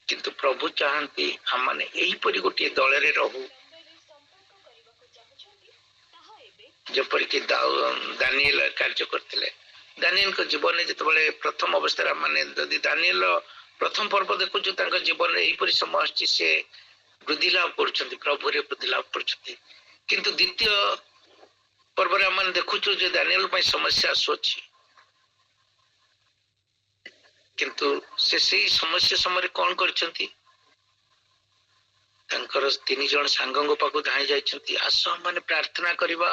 किंतु प्रभु चाहती हम माने यहीपरी गोटे दल रे रहू जपर कि दानिएल कार्य करते दानिएल को जीवन में जिते प्रथम अवस्था माने यदि दानिएल प्रथम पर्व देखु जीवन में यहीपरी समय आसी से वृद्धि लाभ कर प्रभु रे वृद्धि लाभ कर किंतु द्वितीय पर्व आम देखु दानिएल समस्या आसुची किंतु से समस्या समय कौन करछंती तीन जन सांगों पाखु धाई जाइछंती आस माने प्रार्थना करिबा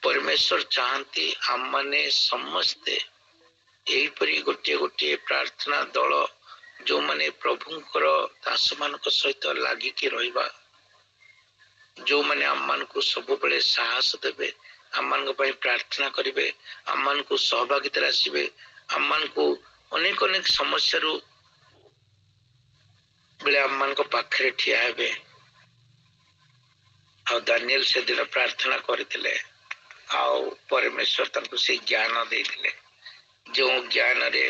परमेश्वर चाहती आम माने समस्ते यहीपरी गोटे गोटे प्रार्थना दल जो माने प्रभुंकर दास मान सहित लागिकी रहिबा जो माने आम मान को सब बेले साहस देबे आम मान प्रार्थना करिवे आम मान को सहभागिता आसिबे आम मान को अनेक अनेक समस्या रु बेले आम मान को पाखरे ठिया हेबे आ दानिएल से दिन प्रार्थना करथिले आ परमेश्वर तंको से ज्ञान देथिले जो ज्ञान रे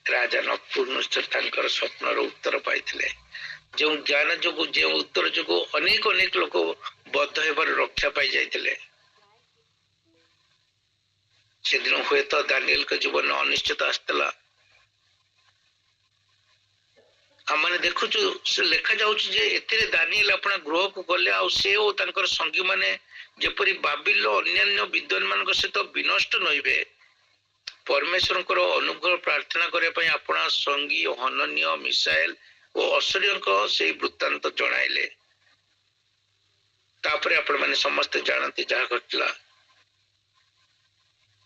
राजा नपुंसक स्वप्न उत्तर पाई जो ज्ञान जो जो उत्तर जो अनेक अनेक लोक बद्ध होबार रक्षा पाई जाइतिले से दिन हुए तो दानिएल के जीवन अनिश्चित आसला आम मैंने देखु लिखा जाए दानिएल अपना गृह को गले आ संगी माने जपरी बाबिल अन्य विद्वान मान सहित विनष्ट नहिबे परमेश्वर अनुग्रह प्रार्थना करने अपना संगी हनन्य मिसाइल और असुरियों से वृत्तांत जणाइले तापरे आपण माने समस्त जानती जहा घटला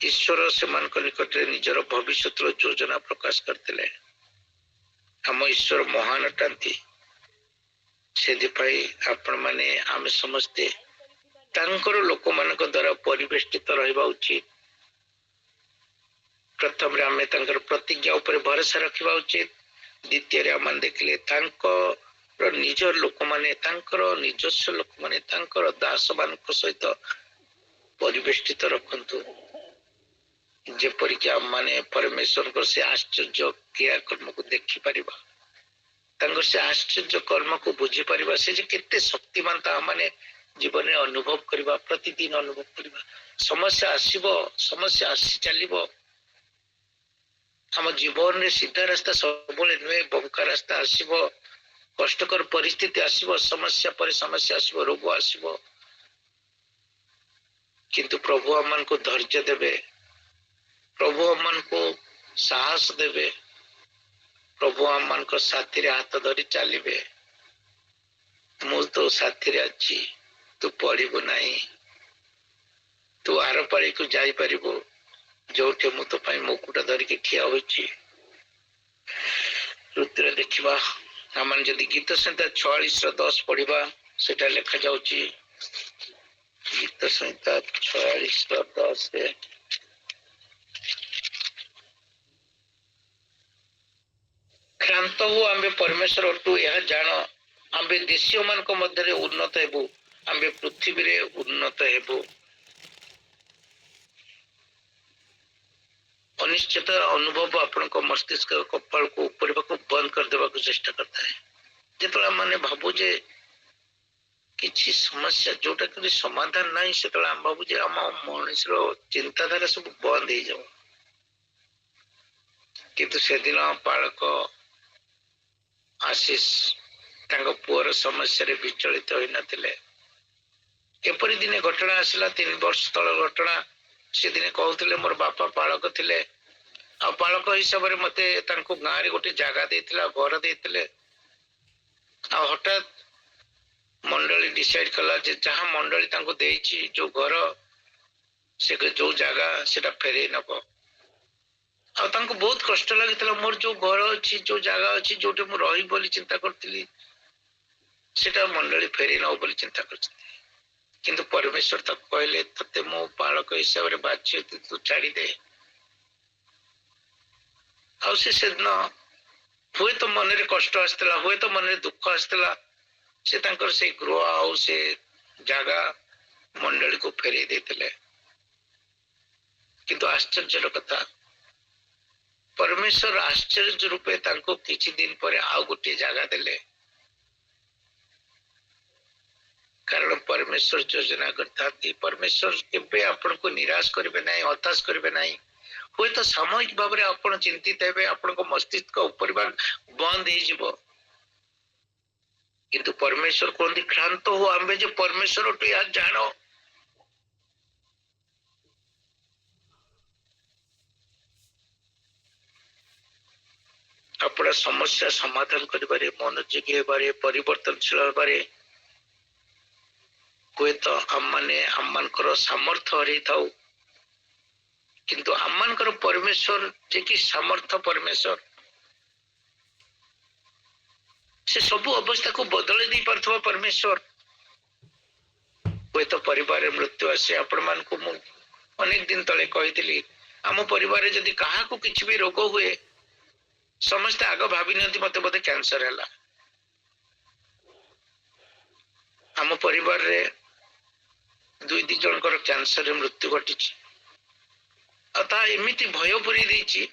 ईश्वर से निकट निजर भविष्य योजना प्रकाश करते आम ईश्वर महान अटांती से आपण माने आम समस्ते तांकर लोक मान द्वारा परिवेष्टित रहिबा उचित प्रथम आम प्रतिज्ञा उपर भरोसा रखा उचित द्वितीय आम देखिले निजर लोक माने निजस्व लोक माने दास मान सहित परिवेष्टित रखंतु जेपरिक आम माने परमेश्वर से आश्चर्य क्रियाकर्म को देखि पारिबा से आश्चर्य कर्म को बुझी पारिबा से केते शक्तिमान ता माने जीवन में अनुभव करबा प्रतिदिन अनुभव करबा समस्या आसीबो समस्या आसी चलिबो आम जीवन में सीधा रास्ता सब नुहे बंका रास्ता आसीबो कष्टकर परिस्थिति आसीबो समस्या पर समस्या आसीबो रोग आसीबो किंतु प्रभु आमन को धैर्य देवे प्रभु आमन को साहस देवे प्रभु आमन को साथी रे हाथ धरी चलिबे मु तो साथी रे अछि तू पड़िबो नाही तू आर पारी को जाई परिबो जोठे मु तो पाई मुकुटा धरिकी ठिया होइछि रुद्र देखिबा आमन जदि गीत संहिता 46:10 पढ़िबा सेटा लिखा जाउछि गीत संहिता 46:10 रे क्रांत हो आंबे परमेश्वर अटू यह जान आंबे देशीय मान को मध्य उन्नत हेबु आंबे पृथ्वी रे उन्नत हेबु अनिश्चित अनुभव आपण को मस्तिष्क कपाल को ऊपर को बंद कर देवा को चेष्टा करता है जेतला माने भाबु जे किछि समस्या जोटा कि समाधान नहीं सेतला हम भाबु जे हम मनुष्य चिंताधारा सब बंद हो जाओ किंतु से दिन पालक आशीष पुअर समस्या रे विचलित होई नथिले एपरि दिने घटना आसला 3 वर्ष तल घटना से दिने कहउतले मोर बापा पालक थिले आ पालक हिसाब रे मते तांको गां रे गोटे जागा देथिला घर देथिले आ हठात मंडली डिसाइड कला जे जहाँ मंडली तांको देइछि जो घर से जो जगह सेटा फेरे नब आ तांको बहुत कष्ट लागितला मोर जो घर अछि जो जगह अछि जोटे मु रही बोली चिंता करथिली सेटा मंडली फेरे नब बोली चिंता करथिली किंतु परमेश्वर तक कहले तते मो बालक हिसाब रे बाच्य तू छाड़ी दे आ से दिन हुए तो मन रे कष्ट आसला हुए तो मन रे दुख आसला से तांकर से गृह आउ से जगह मंडली को फेरे देते किंतु आश्चर्य कथा परमेश्वर आश्चर्य रूपे तांको किछि दिन पर आउ गोटे जगह देले कारण परमेश्वर योजना करता परमेश्वर केबे आपण को निराश करिवे नाही हताश करिवे नाही हुए तो सामयिक भाव में आपण चिंतित हेबे आपण को मस्तिष्क ऊपर बंद हो जिवो किंतु परमेश्वर कहते क्रांत हो आम्बे जो परमेश्वर टू यार जानो अपना समस्या समाधान करिबारे मनोयोगी हेबारे परिवर्तनशील हेबारे हुए तो आमने आमମାନଙ୍କର सामर्थ्य हरई थाउ किंतु आमମାନଙ୍କର परमेश्वर जे कि सामर्थ्य परमेश्वर से सब अवस्था को बदल दे पारथवा परमेश्वर हुए तो परिवार मृत्यु आसे आपण मान को मु अनेक दिन तले कहितली आम परिवार जदि काहा को किछि भी रोग हुए समस्त आग भाभी नथि मते बोधे कैंसर हैला आम परिवार रे दुई दी जनकर कैंसर रे मृत्यु घटी अतः एमिति भय पुरी देछि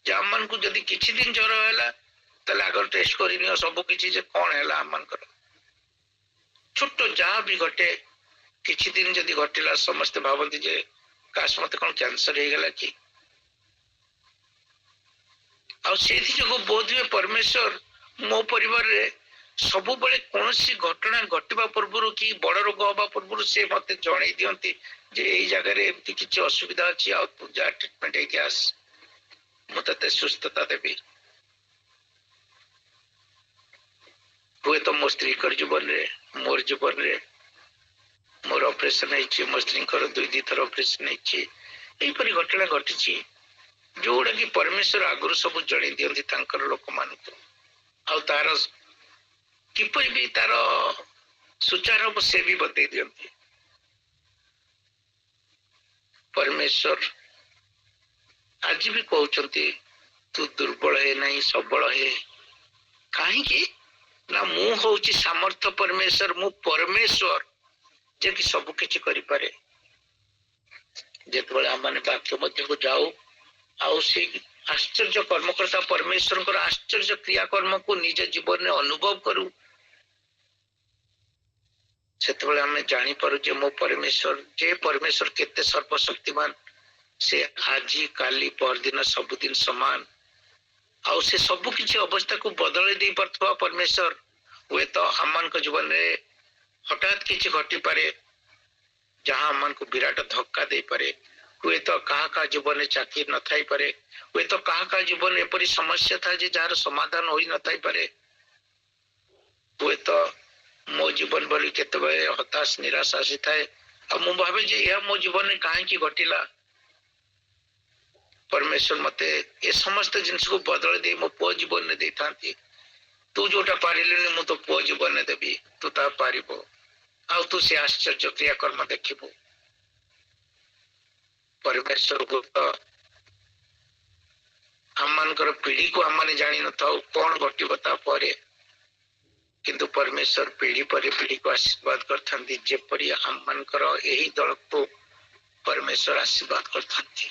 जे आमन को जदि किछि दिन ज्वर हैला तले आगर टेस्ट करिनियो सब किछि जे कोन हैला आमनकर छोटो जहाँ भी घटे किछि दिन जदि घटिला समस्त भावती जे काश मते कोन कैंसर हे गेला कि आ सेथि जगो बोध हुए परमेश्वर मो परिवार रे सब बळे कोनसी घटना घटिबा पूर्वरु कि बड़ रोग होबा पूर्वरु से मते जणै दियंती जे एई जगह रे एमति किछि असुविधा अछि आ तू जा ट्रीटमेंट हे गैस मते सुस्थता देबी हुए तो मो स्त्री कर जीवन रे मोर जीवन रे मोर ऑपरेशन है मो स्त्री दुई दी थर ऑपरेशन है घटना घटी जोड़ा कि परमेश्वर आगुरी सब जन दिखती लोक मान तार किपर भी तार सुचार हम से भी बतई दिखती परमेश्वर आज भी कहते तू दुर्बल है नहीं सबल है कहीं ना मु हूँ सामर्थ्य परमेश्वर मु परमेश्वर जे कि सब किछि करि पारे जेतबेले आमने वाक्य मध्य को जाऊ आउ से आश्चर्य कर्मकर्ता परमेश्वर आश्चर्य क्रियाकर्म को निज जीवन में अनुभव करू सेतबेले आमे जानि पारू जे मो परमेश्वर केते सर्वशक्तिमान से आज काली परदिन सबुदिन समान आउ से सब किछि अवस्था को बदल दे परथवा परमेश्वर हुए तो आमान को जीवन में हठात किछि घटी पारे जहां आमान को विराट धक्का दे पारे हुए तो कहा जीवन में चाकरी न थाई पारे हुए तो कहा जीवन में एपरी समस्या था जे जार समाधान होई न थाई पारे हुए तो मो जीवन बोली केतबे हताश निराश आसी थाए आ मु भाबे जे या मो जीवन में काहे की घटिला परमेश्वर मते ये समस्त जिनिस को बदल दे मो पो जीवन में देथांती तू जोटा पारिलुनी मु तो पो जीवन में देबी तू ता पारिबो आ तू से आश्चर्य क्रियाकर्म देखिबो परमेश्वर को तो आमମାନଙ୍କର पीढ़ी को आम जानी न था कौन घटब तापर किंतु परमेश्वर पीढ़ी पर पीढ़ी को आशीर्वाद करथांती जेपरी आमମାନଙ୍କର यही दल को परमेश्वर आशीर्वाद करथांती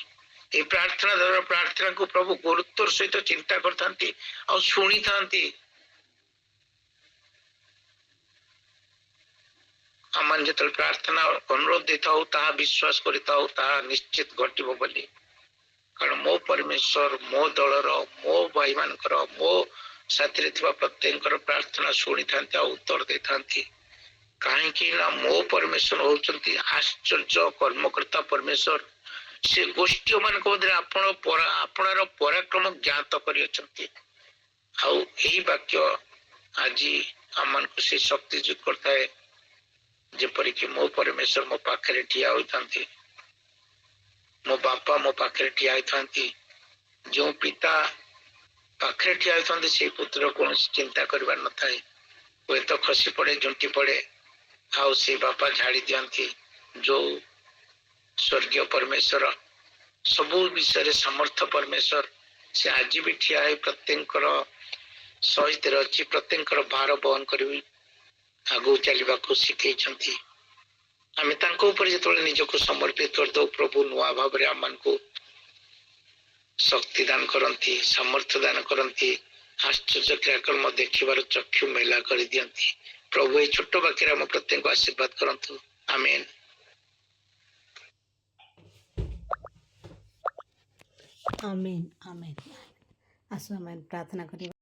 ये प्रार्थना द्वारा प्रार्थना को प्रभु गुरुत्वर सहित चिंता करथांती और शुणी थांती आमन जतल प्रार्थना अनुरोध देता हो ताहा विश्वास करता हो ताहा निश्चित घटिबो बोली कारण मो परमेश्वर मो दलर मो भाई मानकर मो साथी प्रत्येक प्रार्थना शुणी था उत्तर दे था कहीं ना मो परमेश्वर होचंती आश्चर्य कर्मकर्ता परमेश्वर से गोष्ठी मान आपणार पराक्रम ज्ञात कर वाक्य आज ଆମମାନଙ୍କୁ ସେ ଶକ୍ତି ଯୋଗ କରିଥାଏ ଯେପରିକି ମୋ ପରମେଶ୍ୱର ମୋ ପାଖରେ ଠିଆ ହୋଇଥାନ୍ତି, ମୋ ବାପା ମୋ ପାଖରେ ଠିଆ ହୋଇଥାନ୍ତି। ଯେଉଁ ପିତା ପାଖରେ ଠିଆ ହୋଇଥାନ୍ତି ସେଇ ପୁତ୍ର କୌଣସି ଚିନ୍ତା କରିବାର ନଥାଏ। ହୁଏତ ଖସି ପଡେ, ଝୁଣ୍ଟି ପଡେ, ଆଉ ସେ ବାପା ଝାଡ଼ି ଦିଅନ୍ତି। ଯୋଉ ସ୍ୱର୍ଗୀୟ ପରମେଶ୍ୱର ସବୁ ବିଷୟରେ ସମର୍ଥ ପରମେଶ୍ୱର, ସେ ଆଜି ବି ଠିଆ ହେଇ ପ୍ରତ୍ୟେକଙ୍କର ସହିତରେ ଅଛି, ପ୍ରତ୍ୟେକଙ୍କର ଭାର ବହନ କରିବି ଆଗକୁ ଚାଲିବାକୁ ଶିଖେଇଛନ୍ତି। ଆମେ ତାଙ୍କ ଉପରେ ଯେତେବେଳେ ନିଜକୁ ସମର୍ପିତ କରିଦଉ, ପ୍ରଭୁ ନୂଆ ଭାବରେ ଆମମାନଙ୍କୁ ଶକ୍ତି ଦାନ କରନ୍ତି, ସାମର୍ଥ୍ୟ ଦାନ କରନ୍ତି, ଆଶ୍ଚର୍ଯ୍ୟ କ୍ରିୟାକର୍ମ ଦେଖିବାର ଚକ୍ଷୁ ମେଲା କରିଦିଅନ୍ତି। ପ୍ରଭୁ এই ছোট্ট ବାକ୍ୟରେ ଆମ ପ୍ରତ୍ୟେକଙ୍କୁ ଆଶୀର୍ବାଦ କରନ୍ତୁ। ଆମେନ୍। आमेन आमेन। आसो आमेन प्रार्थना करिबा।